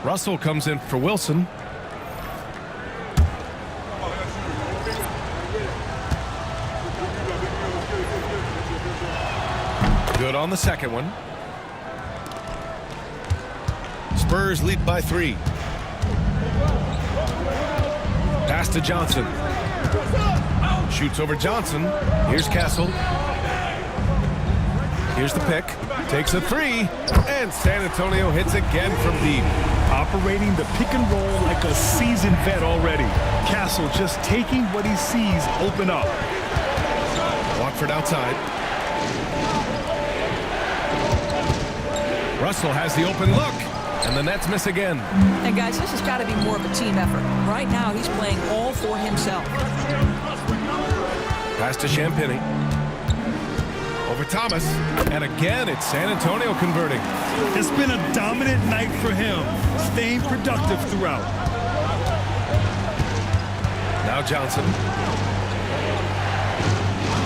Russell comes in for Wilson. Good on the second one. Spurs lead by 3. Pass to Johnson. Shoots over Johnson. Here's Castle. Here's the pick. Takes a 3. And San Antonio hits again from deep. Operating the pick and roll like a seasoned vet already. Castle just taking what he sees open up. Watford outside. Russell has the open look. And the Nets miss again. And guys, this has got to be more of a team effort. Right now, he's playing all for himself. Pass to Champagny. Over Thomas. And again, it's San Antonio converting. It's been a dominant night for him, staying productive throughout. Now Johnson.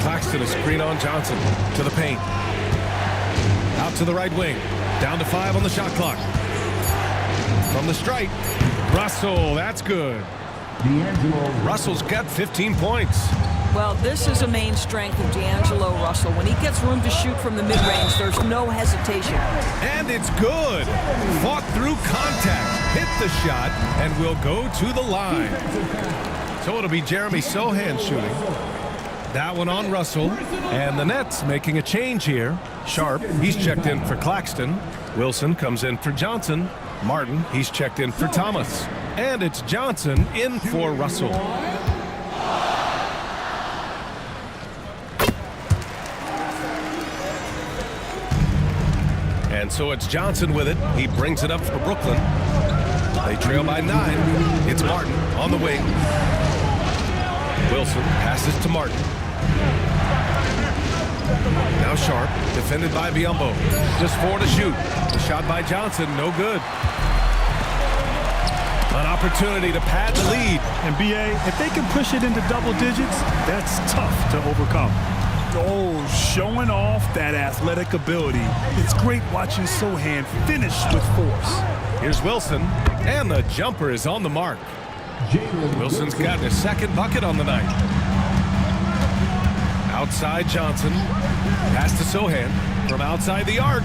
Claxton, a screen on Johnson. To the paint. Out to the right wing. Down to 5 on the shot clock. From the stripe. Russell, that's good. Russell's got 15 points. Well, this is a main strength of D'Angelo Russell. When he gets room to shoot from the mid-range, there's no hesitation. And it's good. Fought through contact. Hit the shot and will go to the line. So it'll be Jeremy Sohan shooting. That one on Russell. And the Nets making a change here. Sharp, he's checked in for Claxton. Wilson comes in for Johnson. Martin, he's checked in for Thomas. And it's Johnson in for Russell. And so it's Johnson with it. He brings it up for Brooklyn. They trail by 9. It's Martin on the wing. Wilson passes to Martin. Now Sharp, defended by Biyombo. Just 4 to shoot. The shot by Johnson, no good. An opportunity to pad the lead. And BA, if they can push it into double digits, that's tough to overcome. Oh, showing off that athletic ability. It's great watching Sohan finish with force. Here's Wilson, and the jumper is on the mark. Wilson's got his second bucket on the night. Outside Johnson. Pass to Sohan from outside the arc.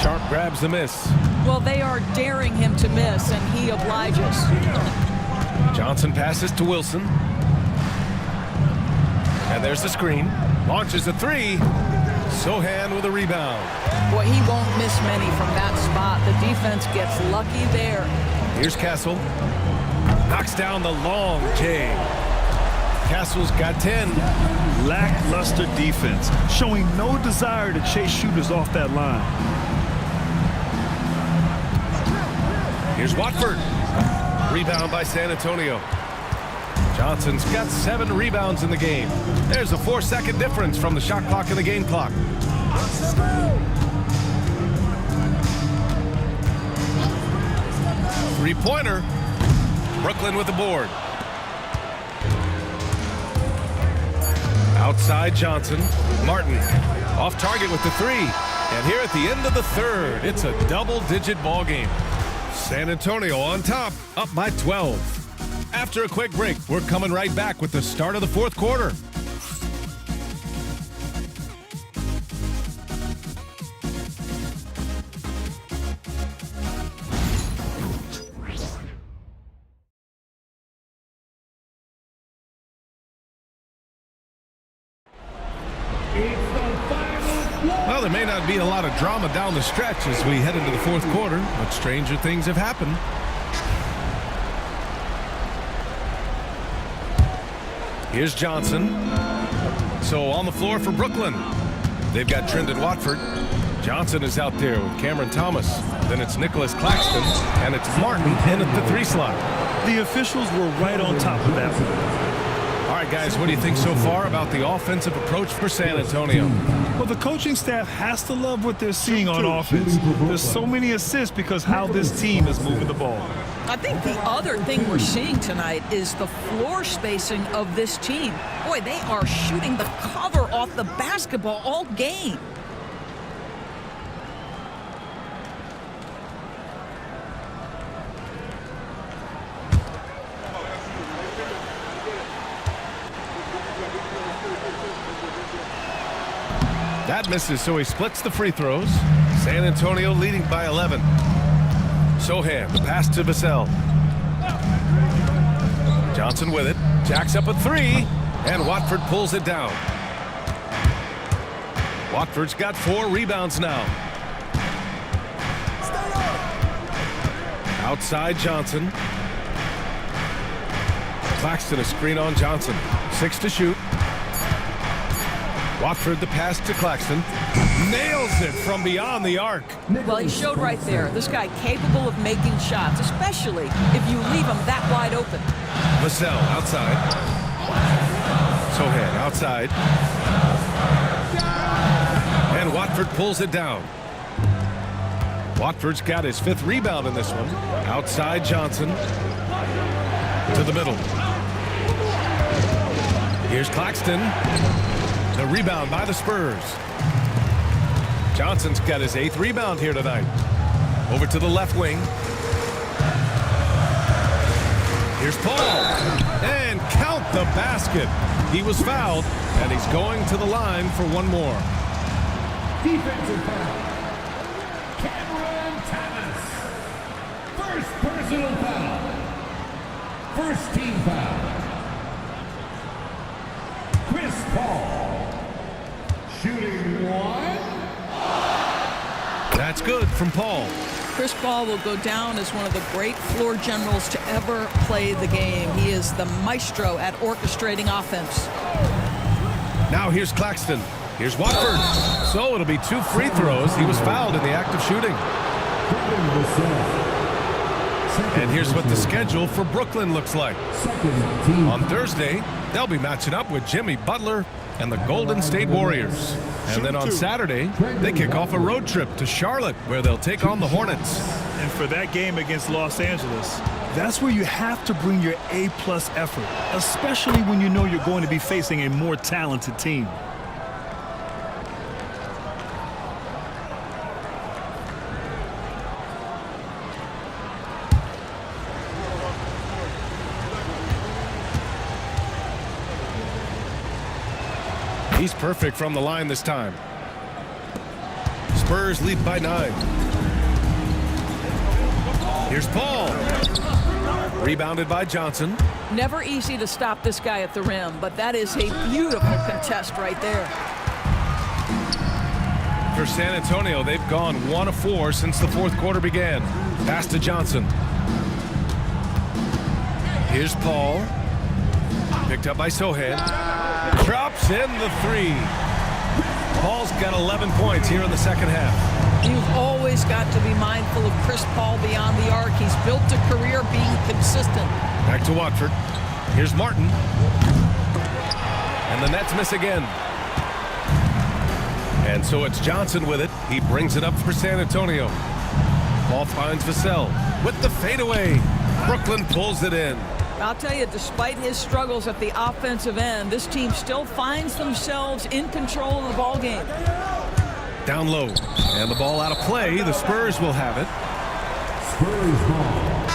Sharp grabs the miss. Well, they are daring him to miss, and he obliges. Johnson passes to Wilson. And there's the screen. Launches a 3. Sohan with a rebound. Boy, he won't miss many from that spot. The defense gets lucky there. Here's Castle. Knocks down the long J. Castle's got 10. Lackluster defense, showing no desire to chase shooters off that line. Here's Watford. Rebound by San Antonio. Johnson's got 7 rebounds in the game. There's a 4-second difference from the shot clock and the game clock. Three-pointer. Brooklyn with the board. Outside Johnson. Martin off target with the 3. And here at the end of the third, it's a double-digit ball game. San Antonio on top, up by 12. After a quick break, we're coming right back with the start of the fourth quarter. Well, there may not be a lot of drama down the stretch as we head into the fourth quarter, but stranger things have happened. Here's Johnson. So on the floor for Brooklyn. They've got Trendon Watford. Johnson is out there with Cameron Thomas. Then it's Nicholas Claxton, and it's Martin in at the 3 slot. The officials were right on top of that one. All right, guys, what do you think so far about the offensive approach for San Antonio? Well, the coaching staff has to love what they're seeing on offense. There's so many assists because how this team is moving the ball. I think the other thing we're seeing tonight is the floor spacing of this team. Boy, they are shooting the cover off the basketball all game. That misses, so he splits the free throws. San Antonio leading by 11. Sohan, the pass to Vassell. Johnson with it. Jacks up a three, and Watford pulls it down. Watford's got 4 rebounds now. Outside Johnson. Claxton a screen on Johnson. 6 to shoot. Watford the pass to Claxton. Nails it from beyond the arc. Well, he showed right there. This guy capable of making shots, especially if you leave him that wide open. Vassell outside. Sohan outside. And Watford pulls it down. Watford's got his 5th rebound in this one. Outside Johnson. To the middle. Here's Claxton. The rebound by the Spurs. Johnson's got his 8th rebound here tonight. Over to the left wing. Here's Paul. And count the basket. He was fouled, and he's going to the line for one more. Defensive foul. Cameron Thomas. First personal foul. First team foul. Chris Paul. Shooting 1. That's good from Paul. Chris Paul will go down as one of the great floor generals to ever play the game. He is the maestro at orchestrating offense. Now here's Claxton. Here's Watford. So it'll be 2 free throws. He was fouled in the act of shooting. And here's what the schedule for Brooklyn looks like. On Thursday, they'll be matching up with Jimmy Butler and the Golden State Warriors. And then on Saturday, they kick off a road trip to Charlotte, where they'll take on the Hornets. And for that game against Los Angeles, that's where you have to bring your A-plus effort, especially when you know you're going to be facing a more talented team. He's perfect from the line this time. Spurs lead by 9. Here's Paul. Rebounded by Johnson. Never easy to stop this guy at the rim, but that is a beautiful contest right there. For San Antonio, they've gone 1 of 4 since the 4th quarter began. Pass to Johnson. Here's Paul. Picked up by Sohan. Drops in the 3. Paul's got 11 points here in the second half. You've always got to be mindful of Chris Paul beyond the arc. He's built a career being consistent. Back to Watford. Here's Martin. And the Nets miss again. And so it's Johnson with it. He brings it up for San Antonio. Ball finds Vassell with the fadeaway. Brooklyn pulls it in. I'll tell you, despite his struggles at the offensive end, this team still finds themselves in control of the ball game. Down low, and the ball out of play. The Spurs will have it. Spurs ball.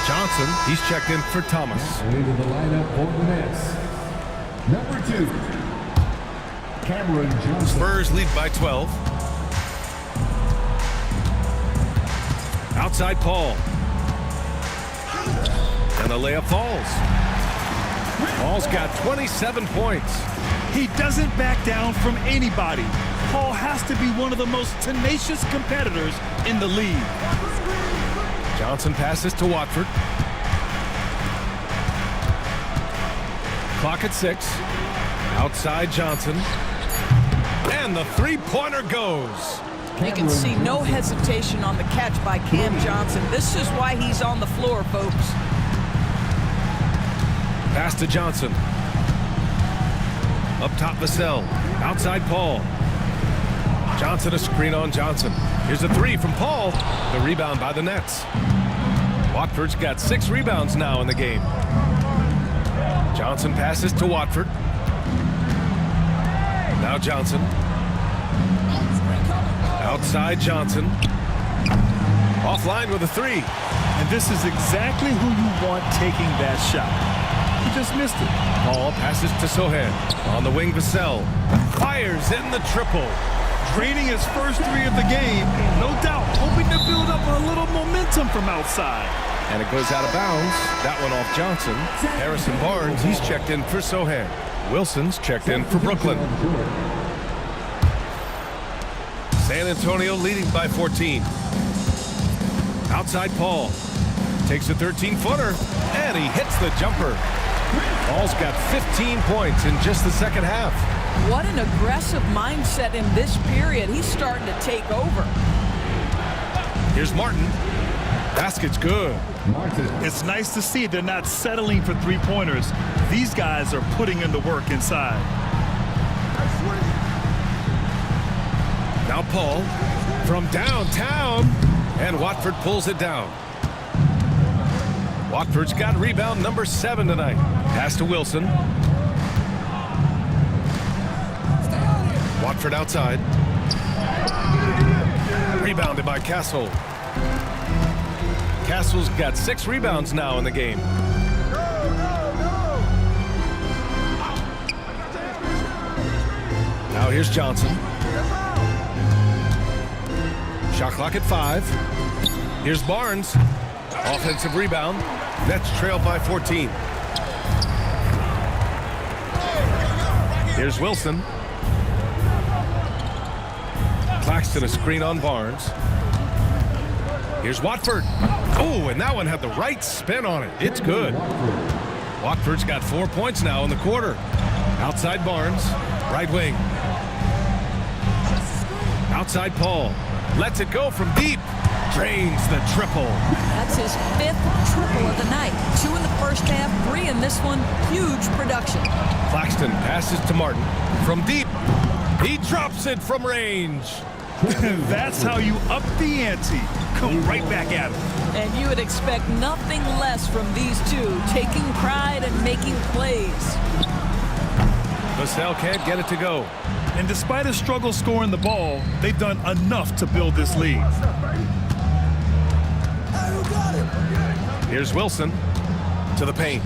Johnson, he's checked in for Thomas. Into the lineup for the Nets. Number 2, Cameron Johnson. Spurs lead by 12. Outside Paul. And the layup falls. Paul's got 27 points. He doesn't back down from anybody. Paul has to be one of the most tenacious competitors in the league. Johnson passes to Watford. Clock at 6. Outside Johnson. And the 3-pointer goes. You can see no hesitation on the catch by Cam Johnson. This is why he's on the floor, folks. Pass to Johnson. Up top, Vassell. Outside, Paul. Johnson a screen on Johnson. Here's a three from Paul. The rebound by the Nets. Watford's got 6 rebounds now in the game. Johnson passes to Watford. Now Johnson. Outside Johnson. Offline with a 3. And this is exactly who you want taking that shot. He just missed it. Paul passes to Sohan. On the wing, Vassell. Fires in the triple. Draining his first 3 of the game. No doubt, hoping to build up a little momentum from outside. And it goes out of bounds. That one off Johnson. Harrison Barnes, he's checked in for Sohan. Wilson's checked in for Brooklyn. San Antonio leading by 14. Outside Paul. Takes a 13-footer, and he hits the jumper. Paul's got 15 points in just the second half. What an aggressive mindset in this period. He's starting to take over. Here's Martin. Basket's good. It's nice to see they're not settling for 3-pointers. These guys are putting in the work inside. Now Paul from downtown, and Watford pulls it down. Watford's got rebound number 7 tonight. Pass to Wilson. Watford outside. Rebounded by Castle. Castle's got 6 rebounds now in the game. Now here's Johnson. Shot clock at 5. Here's Barnes. Offensive rebound. Nets trail by 14. Here's Wilson. Claxton a screen on Barnes. Here's Watford. Oh, and that one had the right spin on it. It's good. Watford's got 4 points now in the quarter. Outside Barnes. Right wing. Outside Paul. Lets it go from deep. Drains the triple. That's his 5th triple of the night. 2 in the first half, 3 in this one. Huge production. Claxton passes to Martin. From deep. He drops it from range. That's how you up the ante. Come right back at him. And you would expect nothing less from these two, taking pride and making plays. Vassell can't get it to go. And despite a struggle scoring the ball, they've done enough to build this lead. Here's Wilson to the paint.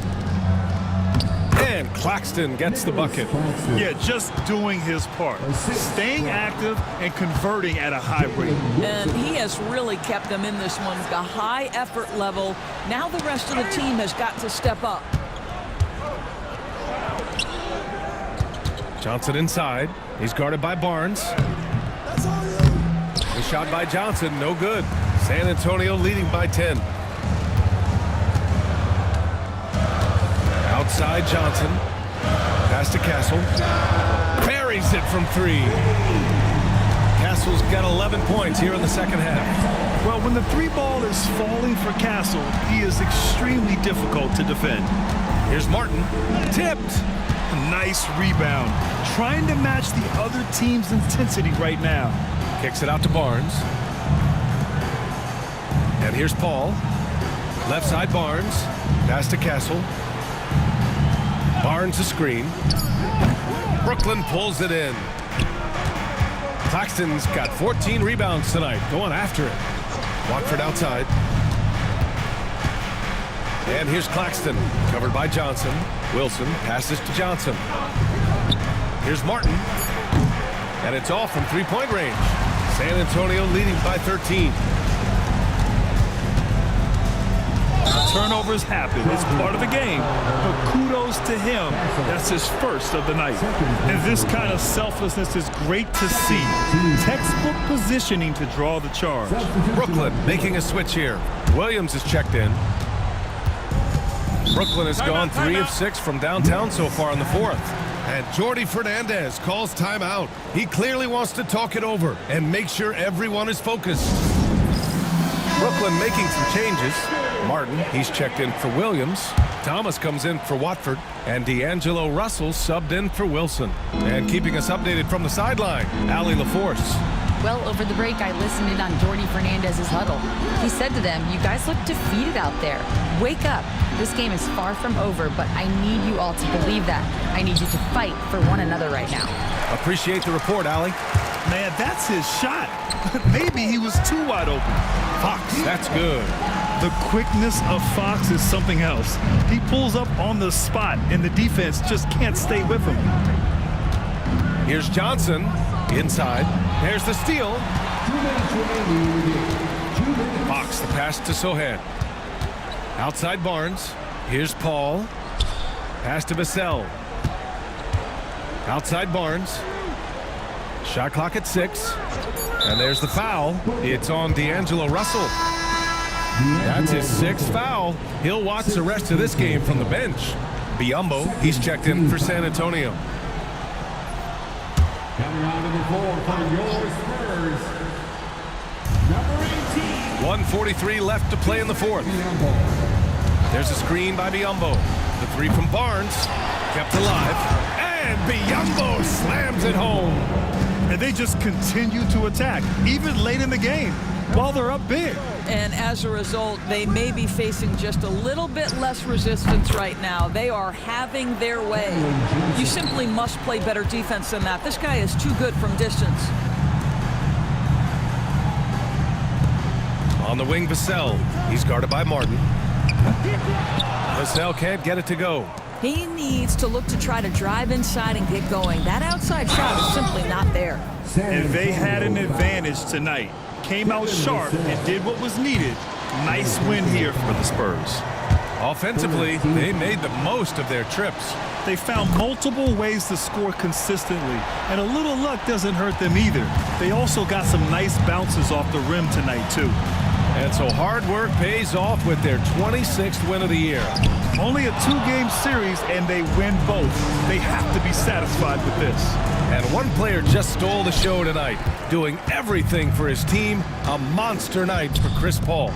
And Claxton gets the bucket. Yeah, just doing his part. Staying active and converting at a high rate. And he has really kept them in this one. The high effort level. Now the rest of the team has got to step up. Johnson inside. He's guarded by Barnes. The shot by Johnson, no good. San Antonio leading by 10. Outside Johnson. Pass to Castle. Buries it from 3. Castle's got 11 points here in the second half. Well, when the 3 ball is falling for Castle, he is extremely difficult to defend. Here's Martin. Tipped. Nice rebound. Trying to match the other team's intensity right now. Kicks it out to Barnes. And here's Paul. Left side Barnes. Pass to Castle. Barnes a screen. Brooklyn pulls it in. Claxton's got 14 rebounds tonight. Going after it. Watford outside. And here's Claxton. Covered by Johnson. Wilson passes to Johnson. Here's Martin. And it's all from 3-point range. San Antonio leading by 13. Turnovers happen. It's part of the game. But kudos to him. That's his first of the night. And this kind of selflessness is great to see. Textbook positioning to draw the charge. Brooklyn making a switch here. Williams is checked in. Brooklyn has gone 3 of 6 from downtown so far in the 4th. And Jordi Fernandez calls timeout. He clearly wants to talk it over and make sure everyone is focused. Brooklyn making some changes. Martin, he's checked in for Williams. Thomas comes in for Watford, and D'Angelo Russell subbed in for Wilson. And keeping us updated from the sideline, Ali LaForce. Well, over the break, I listened in on Jordi Fernandez's huddle. He said to them, "You guys look defeated out there. Wake up. This game is far from over, but I need you all to believe that. I need you to fight for one another right now." Appreciate the report, Ali. Man, that's his shot. Maybe he was too wide open. Fox, that's good. The quickness of Fox is something else. He pulls up on the spot, and the defense just can't stay with him. Here's Johnson inside. There's the steal. Fox, the pass to Sohan. Outside Barnes. Here's Paul. Pass to Vassell. Outside Barnes. Shot clock at 6. And there's the foul. It's on D'Angelo Russell. That's his 6th foul. He'll watch the rest of this game from the bench. Biyombo, he's checked in for San Antonio. Coming on to the floor for your Spurs, number 18. 1:43 left to play in the 4th. There's a screen by Biyombo. The 3 from Barnes, kept alive. And Biyombo slams it home. And they just continue to attack, even late in the game, while they're up big. And as a result, they may be facing just a little bit less resistance right now. They are having their way. You simply must play better defense than that. This guy is too good from distance. On the wing, Vassell. He's guarded by Martin. Vassell can't get it to go. He needs to look to try to drive inside and get going. That outside shot is simply not there. And they had an advantage tonight. Came out sharp and did what was needed. Nice win here for the Spurs. Offensively, they made the most of their trips. They found multiple ways to score consistently, and a little luck doesn't hurt them either. They also got some nice bounces off the rim tonight, too. And so hard work pays off with their 26th win of the year. Only a 2-game series, and they win both. They have to be satisfied with this. And one player just stole the show tonight, doing everything for his team. A monster night for Chris Paul.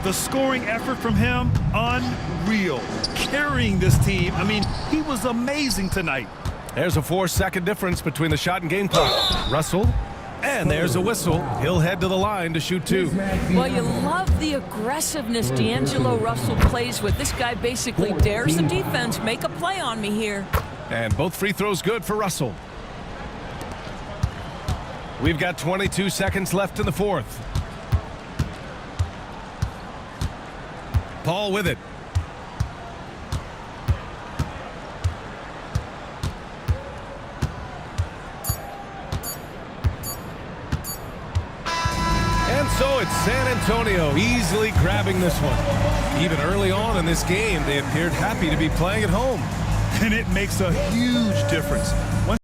The scoring effort from him, unreal. Carrying this team, I mean, he was amazing tonight. There's a 4-second difference between the shot and game clock. Russell, and there's a whistle. He'll head to the line to shoot 2. Well, you love the aggressiveness D'Angelo Russell plays with. This guy basically dares the defense. Make a play on me here. And both free throws good for Russell. We've got 22 seconds left in the 4th. Paul with it. And so it's San Antonio easily grabbing this one. Even early on in this game, they appeared happy to be playing at home. And it makes a huge difference.